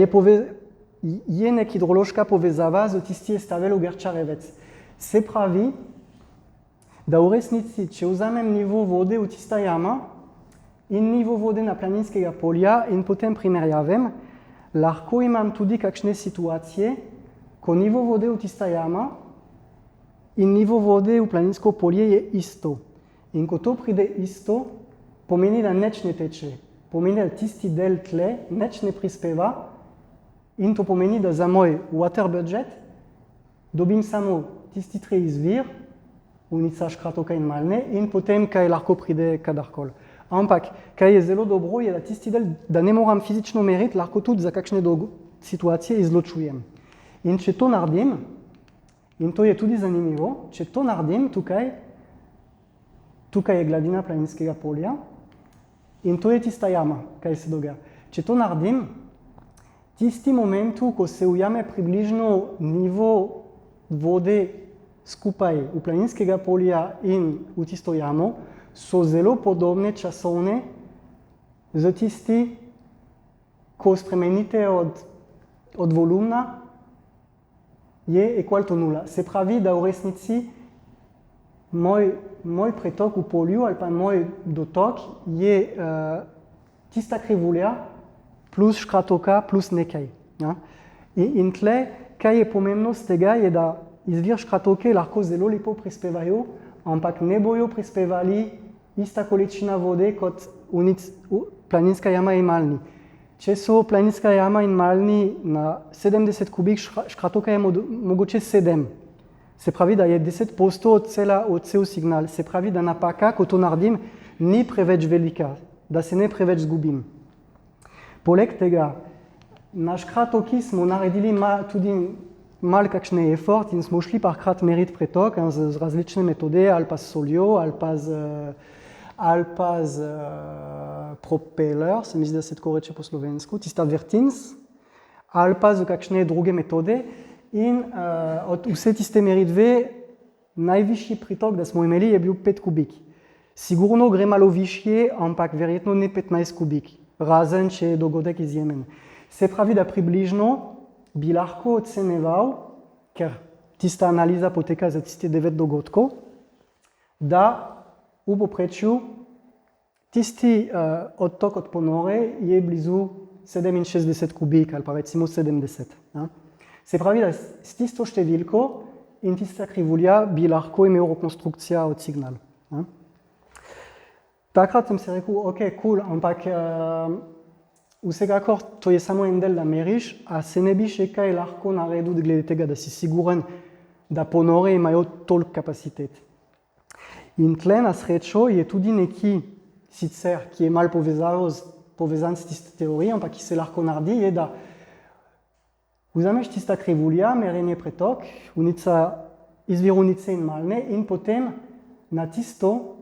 je nek hidrološka povezava z tisti stavel v Gerčarevec. Se pravi, da v resnici, če vzamem nivo vode v tista jama in nivo vode na planinskega polja in potem primerjavem, lahko imam tudi kakšne situacije, ko nivo vode v tista jama in nivo vode v planinsko polje je isto. In ko to pride isto, pomeni, da nič ne teče. Pomeni, da tisti del tle nič ne prispeva in to pomeni, da za moj water budget dobim samo tisti 3 izvir, unica, Škratoka in Malne in potem, kaj lahko pride kadarkoli. Ampak, kaj je zelo dobro, je, da tisti del, da ne moram fizično meriti, lahko tudi za kakšne situacije izločujem. In če to naredim, in to je tudi zanimivo, če to naredim tukaj je gladina planinskega polja in to je tista jama, kaj se dogaja. Če to naredim, tisti momentu, ko se ujame približno nivo vode skupaj v planinskega polja in v tisto jamo, so zelo podobne časovne z tisti ko spremenite od volumna, je equal to nula. Se pravi, da v resnici moj pretok v polju ali pa moj dotok je tista krivulja plus škratovka plus nekaj. Ja? In tle, kaj je pomembnost tega, je, da izvir škratovke lahko zelo lepo prispevajo, ampak ne bojo prispevali ista količina vode kot planinska jama in malni. Če so planinska jama in malni na 70 kubik, škratovka je mogoče 7. Se pravi, da je 10% od cel signal. Se pravi, da napaka, ko to naredim, ni preveč velika, da se ne preveč zgubim. Poleg tega, na škratovki smo naredili tudi malo kakšne effort in smo šli parkrat meriti pretok z različne metode, ali pa s soljo, ali pa z propeller, se mi zdi, da se tako reče po slovensko, tista vertins, ali pa z kakšne druge metode. In od vse tiste meritve, najvišji pritok, da smo imeli, je bil 5 kubik. Sigurno gre malo višje, ampak verjetno ne 15 kubik, razen če je dogodek izjemen. Se pravi, da približno bi lahko oceneval, ker tista analiza poteka za tiste 9 dogodkov, da v povprečju tisti odtok od ponore je blizu 67 kubik ali pa recimo 70. Ja? Se pravi, da s tisto številko in tista krivulja bi lahko imel rekonstrukcija od signal. Ja? Takrat sem se rekel, ok, cool, ampak vsekakor to je samo en del, da meriš, a se ne bi še kaj lahko naredil glede tega, da si siguren, da ponore imajo toliko kapacitet. In tle na srečo je tudi neki sicer, ki je malo povezan s tisto teorijo, ampak ki se lahko naredi, je, da vzameš tista krivulja, merjenje pretok, izvir unice in malne, in potem na tisto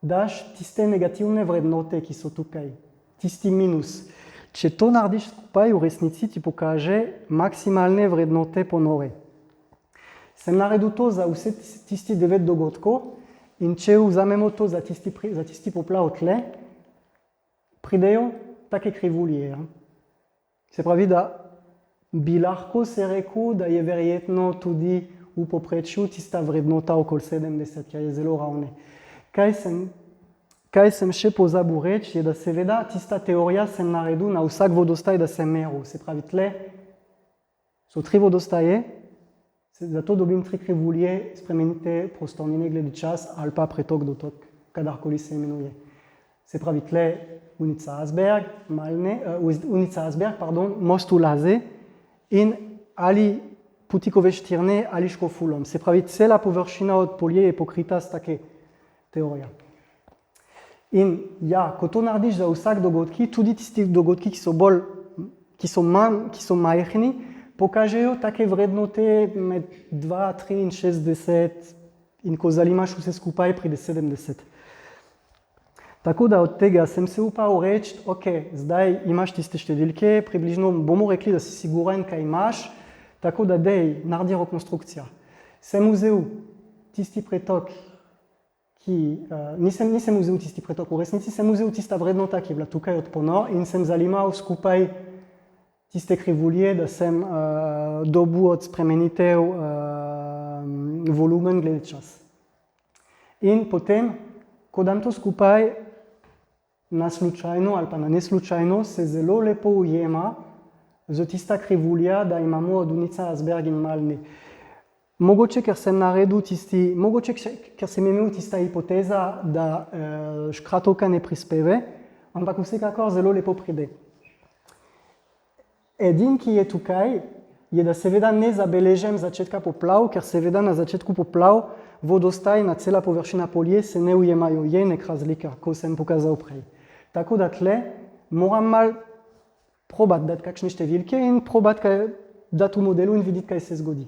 daš tiste negativne vrednote, ki so tukaj, tisti minus. Če to narediš skupaj, v resnici ti pokaže maksimalne vrednote ponore. Sem naredil to za vse tisti 9 dogodkov in če vzamemo to za tisti poplav tle, pridejo take krivulje. Ja? Se pravi, da bi lahko se rekel, da je verjetno tudi v povprečju tista vrednota okoli 70, ki je zelo ravna. Kaj sem še pozabil reči, je, da seveda tista teorija sem naredil na vsak vodostaj, da sem meril. Se pravi, tle so 3 vodostaje, zato dobim 3 krivulje, spremenite prostornine glede čas ali pa pretok dotok, kadarkoli se imenuje. Se pravi, tle unica Asberg, mostu Laze in ali Putikove štirne ali Škofulom. Se pravi, cela površina od polje je pokrita s take teorija. In ja, ko to narediš za vsak dogodki, tudi tisti dogodki, ki so majhni, pokažejo take vrednote med 2, 3 in 60 in ko zalimaš vse skupaj, pride 70. Tako da od tega sem se upal reči, ok, zdaj imaš tiste številke, približno bomo rekli, da si siguren, kaj imaš, tako da dej, naredi rekonstrukcija. Sem vzel tisti pretok, nisem vzel tisti pretok, v resnici sem vzel tista vrednota, ki je bila tukaj od ponor in sem zalimal skupaj tiste krivulje, da sem dobil od spremenitev volumen glede čas. In potem, ko dam to skupaj, na slučajno ali pa na neslučajno, se zelo lepo ujema z tista krivulja, da imamo od unica Asberg in malni. Mogoče, ker sem imel tista hipoteza, da škratovka ne prispeve, ampak vsekakor zelo lepo pride. Edin, ki je tukaj, je, da seveda ne zabeležem začetka poplav, ker seveda na začetku poplav vodostaj na cela površina polje se ne ujemajo, je nek razlika, ko sem pokazal prej. Tako da tle moram malo probati dati kakšne številke in probati dati v modelu in videti, kaj se zgodi.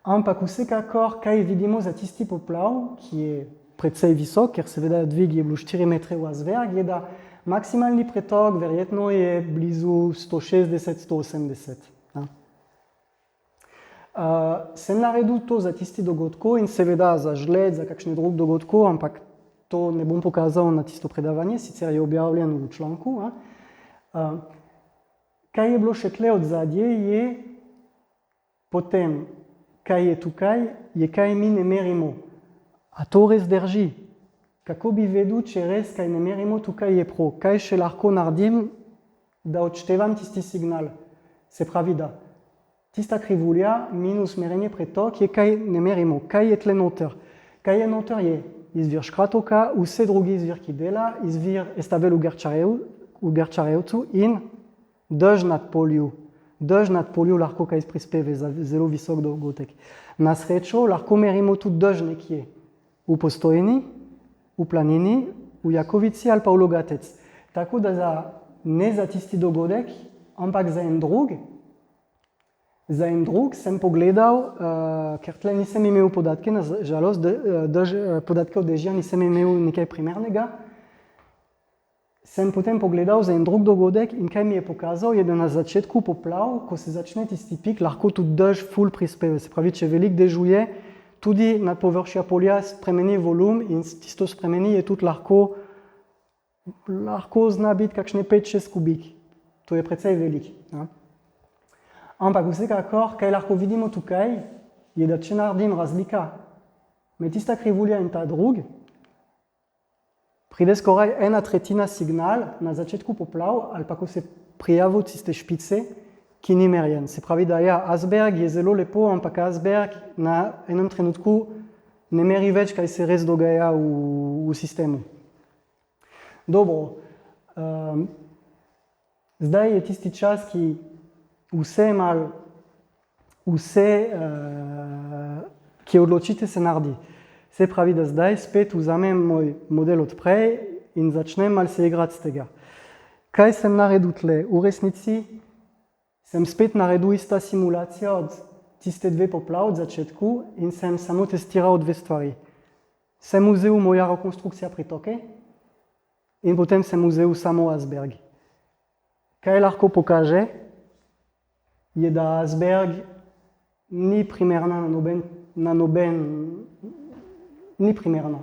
Ampak vsekakor, kaj vidimo za tisti poplav, ki je precej visok, ker seveda dvig je bil 4 metre v Asberg, je, da maksimalni pretok verjetno je blizu 160-180. Ja. Sem naredil to za tisti dogodkov in seveda za žled, za kakšne drug dogodkov, ampak to ne bom pokazal na tisto predavanje, sicer je objavljeno v članku. Ja. Kaj je bilo še tle od zadje, je potem, kaj je tukaj, je kaj mi ne merimo. A to res drži. Kako bi vedel, če res kaj ne merimo, tukaj je prav. Kaj še lahko naredim, da odštevam tisti signal. Se pravi, da tista krivulja minus merenje pretok je kaj ne merimo. Kaj je tle noter? Kaj je noter je izvir škratoka, vse drugi izvir, ki dela, izvir estavel v Gerčarevcu in dež nad polju. Dež nad polju lahko kaj prispeve za zelo visok dogodek. Na srečo lahko merimo tudi dež nekje. V Postojni, v Planini, v Jakovici ali pa v Logatec. Tako da ne za tisti dogodek, ampak za en drug. Za en drug sem pogledal, ker tle nisem imel podatke, na žalost, podatke od dežja nisem imel nekaj primernega. Sem potem pogledal za en drug dogodek in kaj mi je pokazal, je da na začetku poplav, ko se začne tisti pik, lahko tudi dež ful prispeve. Se pravi, če veliko dežuje, tudi nad površja polja spremeni volum in tisto spremeni je tudi lahko zna biti kakšne 5-6 kubik. To je precej velik. Ja. Ampak vsekakor, kaj lahko vidimo tukaj, je da če naredim razlika med tista krivulja in ta drug, pride skoraj 1/3 signal na začetku poplav ali pa ko se prijavijo tiste špice, ki ni merjen. Se pravi, da ja, Asberg je zelo lepo, ampak Asberg na enem trenutku ne meri več, kaj se res dogaja v sistemu. Dobro, zdaj je tisti čas, ki ki odločite se naredi. Se pravi, da zdaj spet vzamem moj model od prej in začnem malo se igrati z tega. Kaj sem naredil tle? V resnici sem spet naredil ista simulacija od tiste dve poplav od začetku in sem samo testiral dve stvari. Sem vzel moja rekonstrukcija pritoke in potem sem vzel samo Asberg. Kaj lahko pokaže? Je da Asberg ni primerna ni primerna.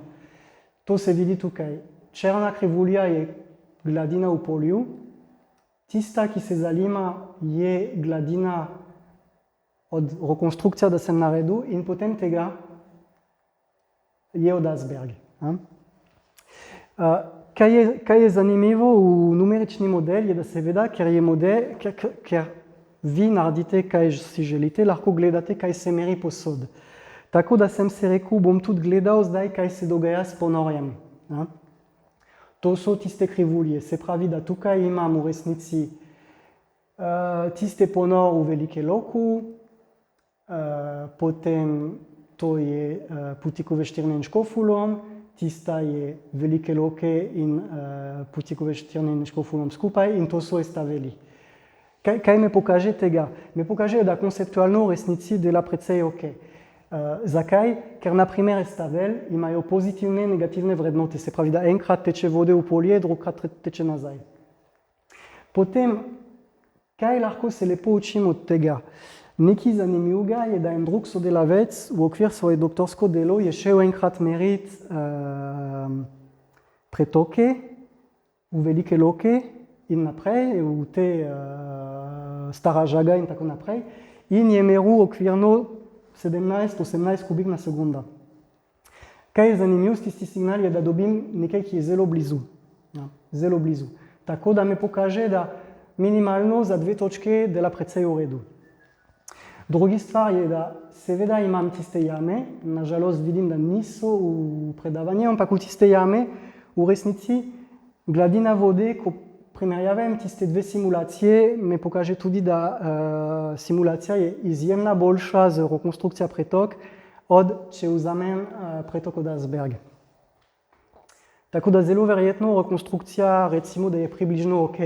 To se vidi tukaj. Črna krivulja je gladina v polju, tista, ki se zalima, je gladina od rekonstrukcija, da sem naredil in potem tega je od Asberg. Kaj je zanimivo v numerični model, je da seveda, ker vi naredite, kaj si želite, lahko gledate, kaj se meri posod. Tako da sem se rekel, bom tudi gledal zdaj, kaj se dogaja s ponorjem. To so tiste krivulje. Se pravi, da tukaj imam v resnici tiste ponor v Velike Loku, potem to je Putikove Štirne in Škofulom, tista je Velike Loke in Putikove Štirne in Škofulom skupaj in to so estaveli. Kaj me pokaže tega? Me pokaže, da konceptualno v resnici dela precej ok. Zakaj? Ker na primer estavel imajo pozitivne in negativne vrednote. Se pravi, da enkrat teče vode v polje, drugkrat teče nazaj. Potem, kaj lahko se lepo učim od tega? Nekaj zanimivega je, da en drug sodelavec v okvir svoje doktorsko delo je šel enkrat meriti pretoke v Velike Loke in naprej, v te Stara Žaga in tako naprej, in je meril okvirno 17-18 kubik na sekunda. Kaj je zanimivo s tisti signal, je, da dobim nekaj, ki je zelo blizu. Ja, zelo blizu. Tako da me pokaže, da minimalno za dve točke dela precej v redu. Drugi stvar je, da seveda imam tiste jame, nažalost vidim, da niso v predavanju, ampak v tiste jame v resnici gladina vode, ko primerjavim tiste dve simulacije, me pokaže tudi, da simulacija je izjemna boljša z rekonstrukcija pretok, od če vzamem pretok od Asberg. Tako da zelo verjetno rekonstrukcija, recimo, da je približno ok.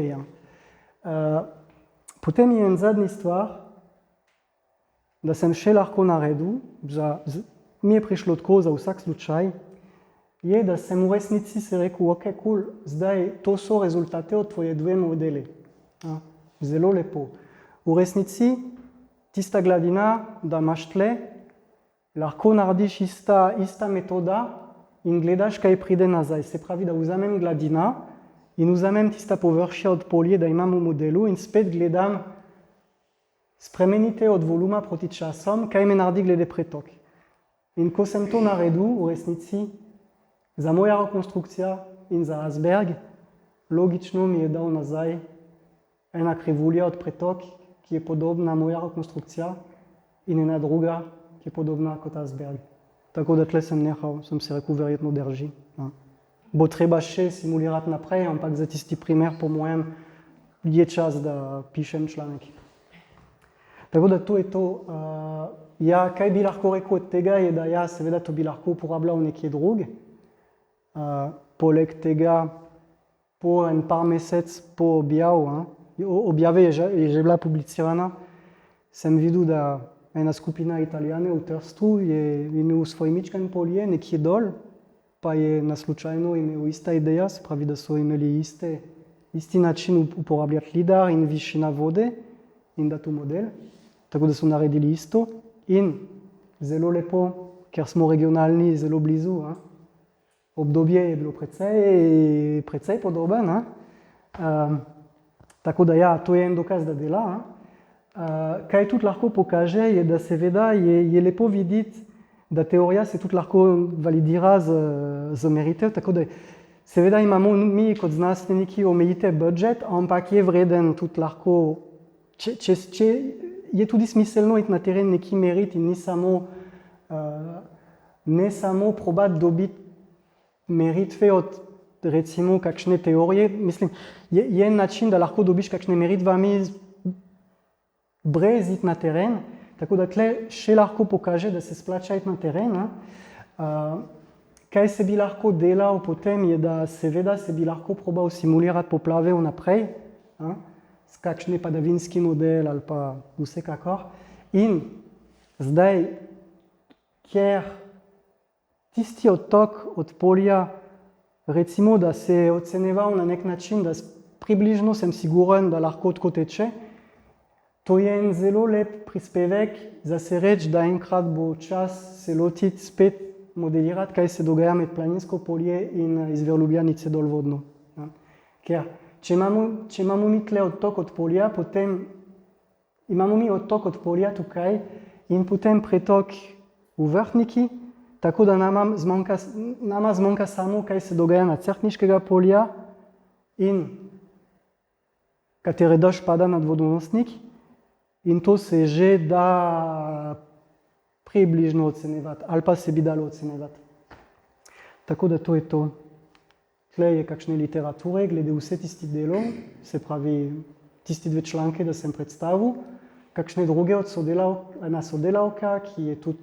Potem je en zadnji stvar, da sem še lahko naredil, mi je prišlo tako za vsak slučaj, je, da sem v resnici se rekel, ok, cool, zdaj to so rezultate od tvoje dve modeli. Zelo lepo. V resnici tista gladina, da imaš tle, lahko narediš ista metoda in gledaš, kaj pride nazaj. Se pravi, da vzamem gladina in vzamem tista površja od polje, da imam v modelu in spet gledam spremenite od voluma proti časom, kaj me naredi glede pretok. In ko sem to naredil, v resnici, za moja rekonstrukcija in za Asberg, logično mi je dal nazaj ena krivulja od pretok, ki je podobna moja rekonstrukcija, in ena druga, ki je podobna kot Asberg. Tako da tle sem nehal, sem si rekel, verjetno drži. No. Bo treba še simulirati naprej, ampak za tisti primer, po mojem, je čas, da pišem članek. Tako da to je to. Ja, kaj bi lahko rekel od tega, je, da ja, seveda to bi lahko uporabljal nekje druge. Poleg tega, po en par mesec po objave je že bila publicirana, sem videl, da ena skupina Italijane v Trstu je imel svoj mičken polje nekje dol, pa je na slučajno imel ista ideja, se pravi, da so imeli isti način uporabljati lidar in višina vode in da tu model. Tako da so naredili isto in zelo lepo, ker smo regionalni zelo blizu. Obdobje je bilo precej podoben. Tako da ja, to je en dokaz, da dela. Kaj tudi lahko pokaže, je, da seveda je lepo videti, da teorija se tudi lahko validira z meritev, tako da seveda imamo mi kot znanstveniki omejite budžet, ampak je vreden tudi lahko, če je tudi smiselno iti na teren nekaj meriti in ne samo probati dobiti meritve od recimo kakšne teorije. Mislim, je en način, da lahko dobiš kakšne meritvami brez iti na teren, tako da tle še lahko pokaže, da se splača iti na teren. Kaj se bi lahko delal potem je, da seveda se bi lahko probal simulirati poplave vnaprej, s kakšne padavinski model ali pa vsekakor. In zdaj, ker tisti odtok od polja, recimo, da se je oceneval na nek način, da približno sem siguren, da lahko tako teče, to je en zelo lep prispevek za se reči, da enkrat bo čas se lotiti spet modelirati, kaj se dogaja med Planinsko polje in izvir Ljubljanice dol vodno. Ker če imamo mi tle odtok od polja, potem imamo mi odtok od polja tukaj in potem pretok v Vrhniki, tako da nama zmanjka samo, kaj se dogaja na Cerkniškega polja in katere dež pada nad vodonosnik. In to se že da približno ocenjevati, ali pa se bi dalo ocenjevati. Tako da to je to. Tle je kakšne literature glede vse tistih delov, se pravi tisti dve članke, da sem predstavil, kakšne druge od sodelavka, ki je tudi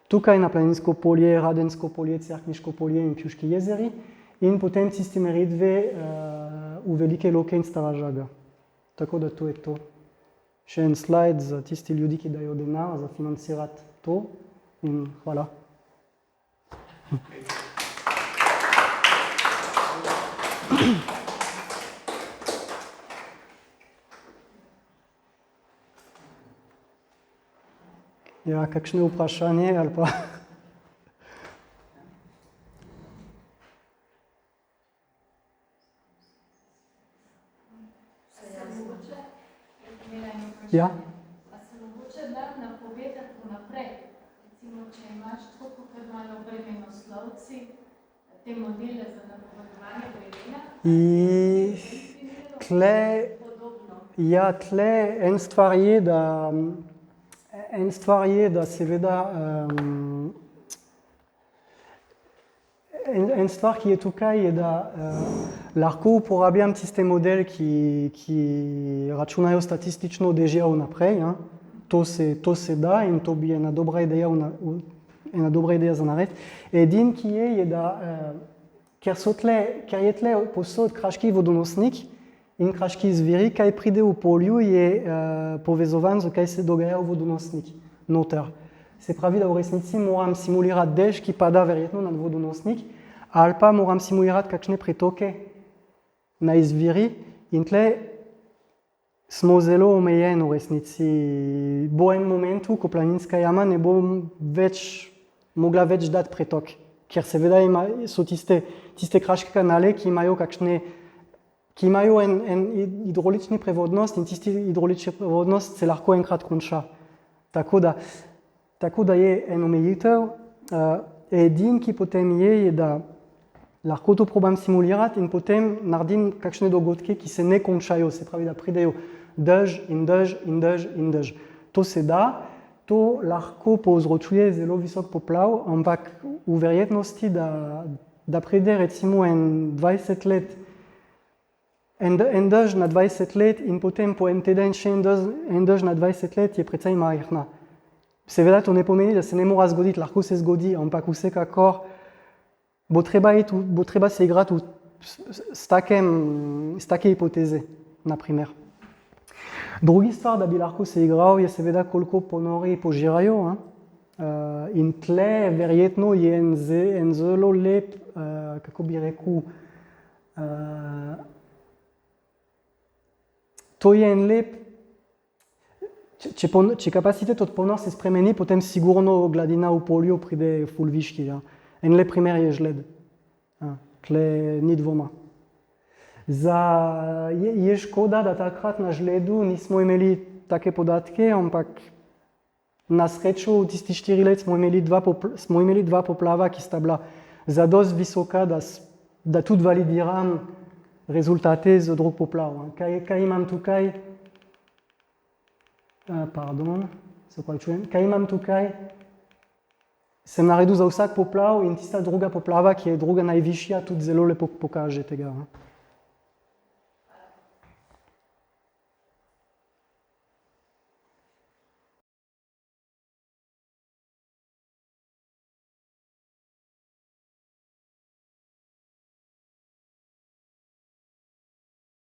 tukaj na Planinsko polje, Radensko polje, Cerkniško polje in Pjuški jezeri in potem tisti meritve v Velike Loke in Stara Žaga. Tako da to je to. Še en slajd za tisti ljudi, ki dajo denar za financirati to in hvala. Ja, kakšne vprašanje ali pa? Ja. A se mogoče da napovedati vnaprej? Recimo, če imaš tako kar malo vremenoslovci, te modele za napovedovanje vremena, tle en stvar je, da seveda en stvar, ki je tukaj, je, da lahko uporabljam tiste model, ki računajo statistično dežja vnaprej. To se da in to bi ena dobra ideja za narediti. Edin, ki je, da ker je tle posod kraški vodonosnik in kraški izviri, kaj pride v polju, je povezovan z kaj se dogaja v vodonosnik noter. Se pravi, da v resnici moram simulirati dež, ki pada verjetno na vodonosnik, ali pa moram simulirati kakšne pretoke na izviri in tle smo zelo omejeni v resnici. Bo en momentu, ko Planinska jama ne bo mogla več dati pretok ker seveda so tiste kraške kanale, ki imajo en hidrolični prevodnost in tisti hidrolični prevodnost se lahko enkrat konča. Tako da je en omejitev. Edin, ki potem je, da lahko to probam simulirati in potem naredim kakšne dogodke, ki se ne končajo, se pravi, da pridejo dež in dež in dež in dež. To se da, to lahko povzročuje zelo visok poplav, ampak v verjetnosti, da pride recimo en 20 let, en dež na 20 let in potem po en teden še en dež na 20 let je precej majhna. Seveda to ne pomeni, da se ne mora zgoditi, lahko se zgodi, ampak vsekakor bo treba se igrati s take hipoteze, naprimer. Drugi stvar, da bi lahko se igral, je seveda, koliko ponori požirajo. In tle verjetno je en zelo lep, kako bi rekel, to je en lep, če kapacitet od ponor se spremeni, potem sigurno gladina v polju pride ful viški. Ja. En lep primer je žled. Tle ni dvoma. Je škoda, da takrat na žledu nismo imeli take podatke, ampak na srečo v tisti 4 let smo imeli dva poplava, ki sta bila zadost visoka, da tudi validiram rezultate z drugih poplav. Kaj imam tukaj? Kaj imam tukaj? Sem naredil za vsak poplav in tista druga poplava, ki je druga najvišja, tudi zelo lepo pokaže tega.